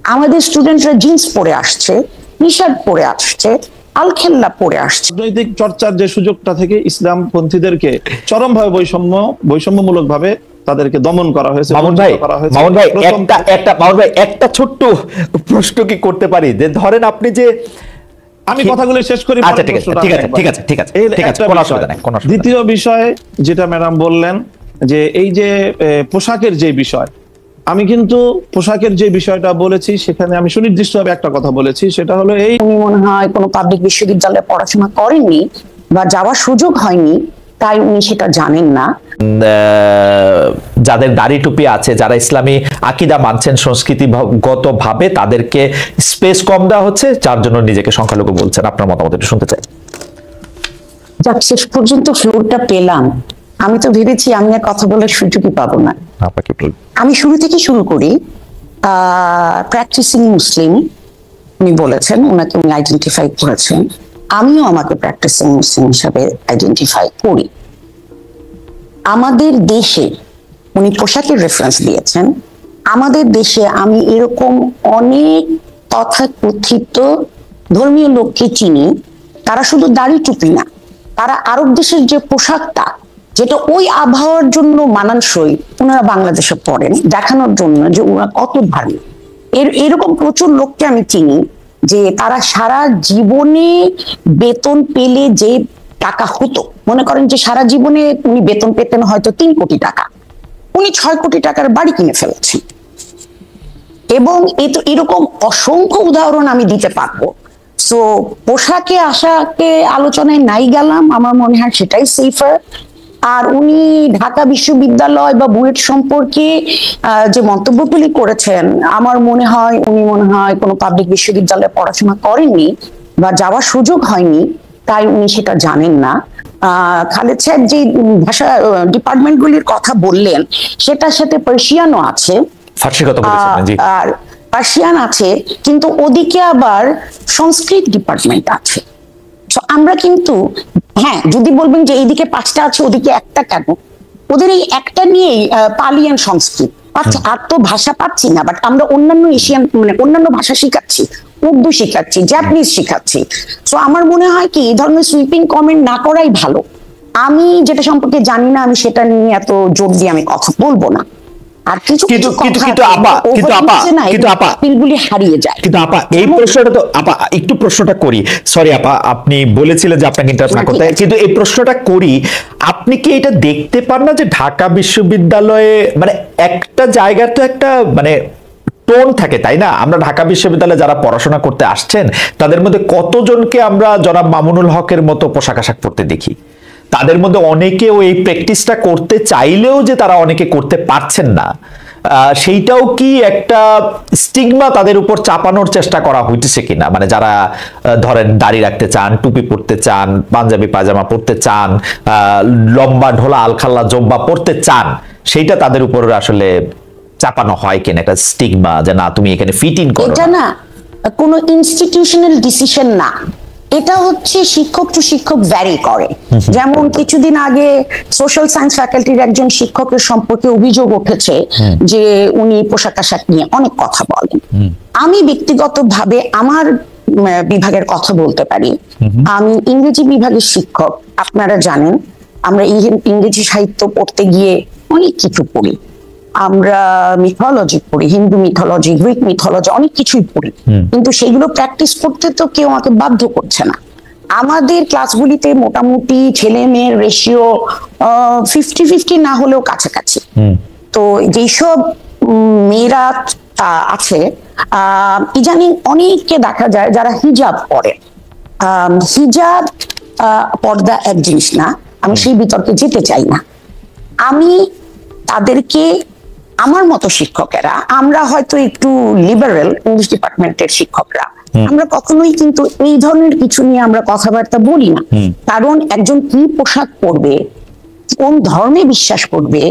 আমাদের স্টুডেন্টরা জিন্স পরে আসছে, টি শার্ট পরে আসছে, আলখেল্লা পরে আসছে। রাজনৈতিক চর্চার যে সুযোগটা থেকে ইসলামপন্থীদেরকে চরমভাবে বৈষম্যমূলক ভাবে তাদেরকে দমন করা হয়েছে। মামুন ভাই একটা ছোট্ট প্রশ্ন কি করতে পারি? যে ধরেন আপনি যে, আমি কথাগুলো শেষ করি। আচ্ছা ঠিক আছে কোনো অসুবিধা নাই। দ্বিতীয় বিষয় যেটা ম্যাডাম বললেন যে এই যে পোশাকের যে বিষয়, আমি কিন্তু পোশাকের যে বিষয়টা বলেছি সেখানে আমি সুনির্দিষ্টভাবে একটা কথা বলেছি, সেটা হলো এই, উনি মনে হয় কোনো পাবলিক বিশ্ববিদ্যালয়ে পড়াশোনা করেননি বা যাওয়ার সুযোগ হয়নি, তাই উনি সেটা জানেন না। যাদের দাড়ি টুপি আছে, যারা ইসলামী আকীদা মানছেন সংস্কৃতিগত ভাবে, তাদেরকে স্পেস কম দেওয়া হচ্ছে, যার জন্য নিজেকে সংখ্যালঘু বলছেন। আপনার মতামত একটু শুনতে চাই। যাক, শেষ পর্যন্ত ফ্লোরটা পেলাম। আমি তো ভেবেছি আমি আর কথা বলার সুযোগই পাবো না। আমি শুরু থেকে শুরু করি। প্র্যাকটিসিং মুসলিম উনি বলেছেন, ওনাকে উনি আইডেন্টিফাই করেছেন। আমিও আমাকে প্র্যাকটিসিং মুসলিম হিসাবে আইডেন্টিফাই করি। আমাদের দেশে উনি পোশাকের রেফারেন্স দিয়েছেন। আমাদের দেশে আমি এরকম অনেক তথাকথিত ধর্মীয় লোককে চিনি, তারা শুধু দাড়ি টুপি না, তারা আরব দেশের যে পোশাকটা, যেটা ওই আবহাওয়ার জন্য মানানসই, ওনারা বাংলাদেশে পড়েন দেখানোর জন্য যে ওরা কত ধার্মিক। এরকম প্রচুর লোককে আমি চিনি যে তারা সারা জীবনে বেতন পেলে যে টাকা হতো, মনে করেন যে সারা জীবনে উনি বেতন পেতেন হয়তো 3 কোটি টাকা, উনি 6 কোটি টাকার বাড়ি কিনে ফেলেছেন। এবং এরকম অসংখ্য উদাহরণ আমি দিতে পারবো। সো পোশাকে আশাকে আলোচনায় নাই গেলাম, আমার মনে হয় সেটাই সেফার। আর উনি ঢাকা বিশ্ববিদ্যালয় বা বুয়েট সম্পর্কে যে মন্তব্যগুলি করেছেন, আমার মনে হয় উনি কোনো পাবলিক বিশ্ববিদ্যালয়ে পড়াশোনা করেননি বা যাওয়ার সুযোগ হয়নি, তাই উনি সেটা জানেন না। খালেদ সাহেব যে ভাষা ডিপার্টমেন্টগুলির কথা বললেন, সেটার সাথে পার্সিয়ানও আছে, আর পার্সিয়ান আছে, কিন্তু ওদিকে আবার সংস্কৃত ডিপার্টমেন্ট আছে। আমরা কিন্তু, হ্যাঁ, যদি বলবেন যে এইদিকে 5টা আছে ওদিকে একটা কেন, ওদের এই একটা নিয়েই পালিয়ান সংস্কৃত পাচ্ছি। আর তো ভাষা পাচ্ছি না, বাট আমরা অন্যান্য এশিয়ান অন্যান্য ভাষা শিখাচ্ছি, উর্দু শিখাচ্ছি, জাপানিজ শিখাচ্ছি। সো আমার মনে হয় কি এই ধরনের সুইপিং কমেন্ট না করাই ভালো। আমি যেটা সম্পর্কে জানি না, আমি সেটা নিয়ে এত জোর দিয়ে আমি কথা বলবো না। আর কিছু হারিয়ে যায়। কিন্তু আপা, এই প্রশ্নটা তো আপা একটু প্রশ্নটা করি, সরি আপা, আপনি বলেছিলেন যে আপনাকে ইন্টারাপ্ট না করতে, কিন্তু এই প্রশ্নটা করি, আপনি কি এটা দেখতে পান না যে ঢাকা বিশ্ববিদ্যালয়ে মানে একটা জায়গার তো একটা মানে টোন থাকে, তাই না? আমরা ঢাকা বিশ্ববিদ্যালয়ে যারা পড়াশোনা করতে আসছেন, তাদের মধ্যে কতজনকে আমরা জনাব মামুনুল হকের মতো পোশাক আশাক পরতে দেখি? তাদের মধ্যে অনেকেও এই প্র্যাকটিসটা করতে চাইলেও যে তারা অনেকে করতে পারছেন না, সেইটাও কি একটা স্টিগমা তাদের উপর চাপানোর চেষ্টা করা হইতেছে কিনা? মানে যারা ধরেন দাড়ি রাখতে চান, টুপি পরতে চান, পাঞ্জাবি পায়জামা পরতে চান, লম্বা ঢোলা আলখাল্লা জব্বা পরতে চান, সেইটা তাদের উপর আসলে চাপানো হয় কিনা একটা স্টিগমা, যে না তুমি এখানে ফিট ইন করো? এটা না কোনো ইনস্টিটিউশনাল ডিসিশন না, এটা হচ্ছে শিক্ষক টু শিক্ষক ভ্যারি করে। যেমন কিছুদিন আগে সোশ্যাল সায়েন্স ফ্যাকাল্টির একজন শিক্ষকের সম্পর্কে অভিযোগ উঠেছে যে উনি পোশাক আশাক নিয়ে অনেক কথা বলেন। আমি ব্যক্তিগতভাবে আমার বিভাগের কথা বলতে পারি। আমি ইংরেজি বিভাগের শিক্ষক, আপনারা জানেন আমরা ইংরেজি সাহিত্য পড়তে গিয়ে অনেক কিছু পড়ি। আমরা মিথোলজি পড়ি, হিন্দু মিথোলজি, গ্রিক মিথোলজি, অনেক কিছুই পড়ি, কিন্তু সেগুলো প্র্যাকটিস করতে তো কেউ আমাকে বাধ্য করছে না। আমাদের ক্লাসগুলিতে মোটামুটি ছেলে মেয়ের রেশিও 50-50 না হলেও কাছাকাছি। তো যেসব মেয়েরা আছে, ইদানিং অনেককে দেখা যায় যারা হিজাব পরে। হিজাব পর্দা এক জিনিস না, আমি সেই বিতর্কে যেতে চাই না। আমি তাদেরকে, আমার মতো শিক্ষকেরা, আমরা হয়তো একটু লিবারেল ইংলিশ ডিপার্টমেন্টের শিক্ষকরা, আমরা কখনোই কিন্তু এই ধরনের কিছু নিয়ে আমরা কথাবার্তা বলি না। কারণ একজন কি পোশাক পরবে, কোন ধর্মে বিশ্বাস করবে,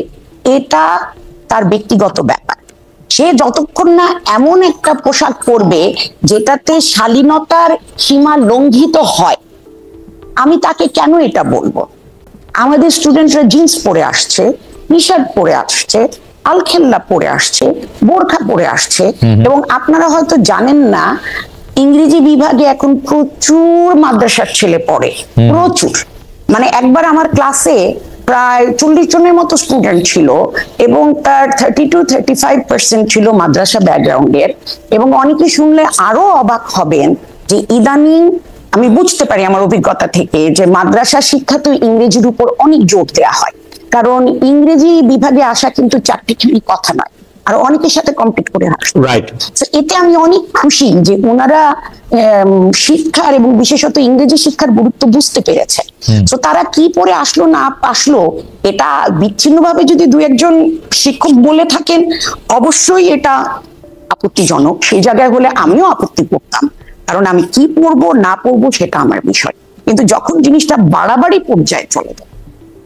এটা তার ব্যক্তিগত ব্যাপার। সে যতক্ষণ না এমন একটা পোশাক পরবে যেটাতে শালীনতার সীমা লঙ্ঘিত হয়, আমি তাকে কেন এটা বলবো? আমাদের স্টুডেন্টরা জিন্স পরে আসছে, টি শার্ট পরে আসছে, আলখেল্লা পরে আসছে, বোরখা পরে আসছে, এবং আপনারা হয়তো জানেন না ইংরেজি বিভাগে এখন প্রচুর মাদ্রাসার ছেলে পড়ে, প্রচুর। মানে একবার আমার ক্লাসে প্রায় 40 জনের মতো স্টুডেন্ট ছিল এবং তার 30-35% ছিল মাদ্রাসা ব্যাকগ্রাউন্ডের। এবং অনেকে শুনলে আরো অবাক হবেন যে ইদানিং আমি বুঝতে পারি আমার অভিজ্ঞতা থেকে যে মাদ্রাসা শিক্ষা তো ইংরেজির উপর অনেক জোর দেওয়া হয়, কারণ ইংরেজি বিভাগে আসা কিন্তু চারটিখানি কথা নয়, আর অনেকের সাথে কম্পিট করে আসে। রাইট। এতে আমি অনেক খুশি যে ওনারা শিক্ষার এবং বিশেষত ইংরেজি শিক্ষার গুরুত্ব বুঝতে পেরেছে। তো তারা কি পড়ে আসলো না আসলো এটা বিচ্ছিন্নভাবে যদি দু একজন শিক্ষক বলে থাকেন অবশ্যই এটা আপত্তিজনক। সেই জায়গায় হলে আমিও আপত্তি করতাম, কারণ আমি কি পড়বো না পড়বো সেটা আমার বিষয়। কিন্তু যখন জিনিসটা বাড়াবাড়ি পর্যায়ে চলে যায়,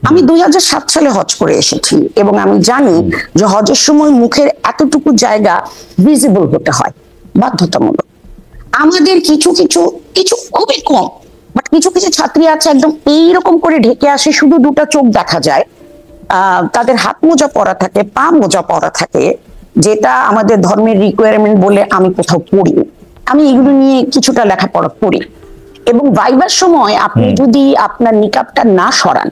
আমি 2007 সালে হজ করে এসেছি এবং আমি জানি যে হজের সময় মুখের এতটুকু জায়গা ভিজিবল হতে হয়, বাধ্যতামূলক। আমাদের কিছু কিছু কিছু খুবই কম, বাট কিছু কিছু ছাত্রী আছে একদম এইরকম করে ঢেকে আসে, শুধু দুটো চোখ দেখা যায়। তাদের হাত মোজা পরা থাকে, পা মোজা পরা থাকে, যেটা আমাদের ধর্মের রিকোয়ারমেন্ট বলে আমি কোথাও পড়ি। আমি এগুলো নিয়ে কিছুটা লেখাপড়া করি। এবং ভাইবার সময় আপনি যদি আপনার নিকাবটা না সরান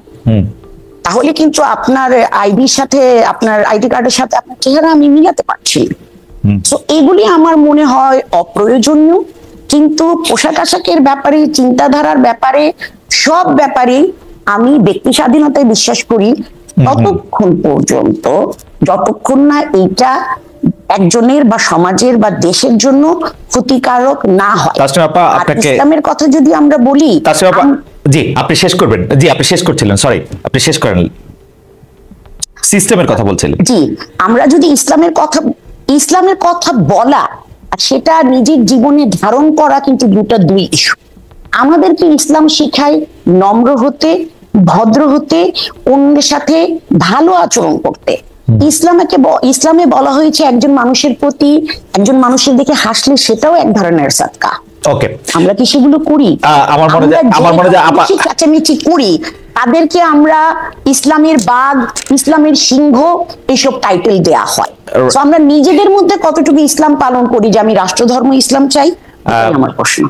তাহলে কিন্তু আপনার আইডির সাথে, আপনার আইডি কার্ডের সাথে আপনার চেহারা আমি মিলাতে পারছি। তো এগুলি আমার মনে হয় অপ্রয়োজনীয়। কিন্তু পোশাক আশাকের ব্যাপারে, চিন্তাধারার ব্যাপারে, সব ব্যাপারে আমি ব্যক্তি স্বাধীনতায় বিশ্বাস করি ততক্ষণ পর্যন্ত যতক্ষণ না এইটা একজনের বা সমাজের বা দেশের জন্য ক্ষতিকারক না হয়। ইসলামের কথা যদি আমরা বলি, জি আপনি শেষ করবেন। জি আপনি শেষ করছিলেন, সরি আপনি শেষ করেন, সিস্টেমের কথা বলছিলেন। জি, আমরা যদি ইসলামের কথা বলা আর সেটা নিজের জীবনে ধারণ করা কিন্তু দুই ইস্যু। আমাদেরকে ইসলাম শিখায় নম্র হতে, ভদ্র হতে, অন্যের সাথে ভালো আচরণ করতে। ইসলামে বলা হয়েছে একজন মানুষের প্রতি, একজন মানুষের দিকে হাসলে সেটাও এক ধরনের সাদকা। ওকে, আমরা কি সেগুলো করি? আমার মনে হয় কাচামিচি করি, তাদেরকে আমরা ইসলামের বাঘ, ইসলামের সিংহ এইসব টাইটেল দেয়া হয়। তো আমরা নিজেদের মধ্যে কতটুকু ইসলাম পালন করি যে আমি রাষ্ট্রধর্ম ইসলাম চাই, আমার প্রশ্ন।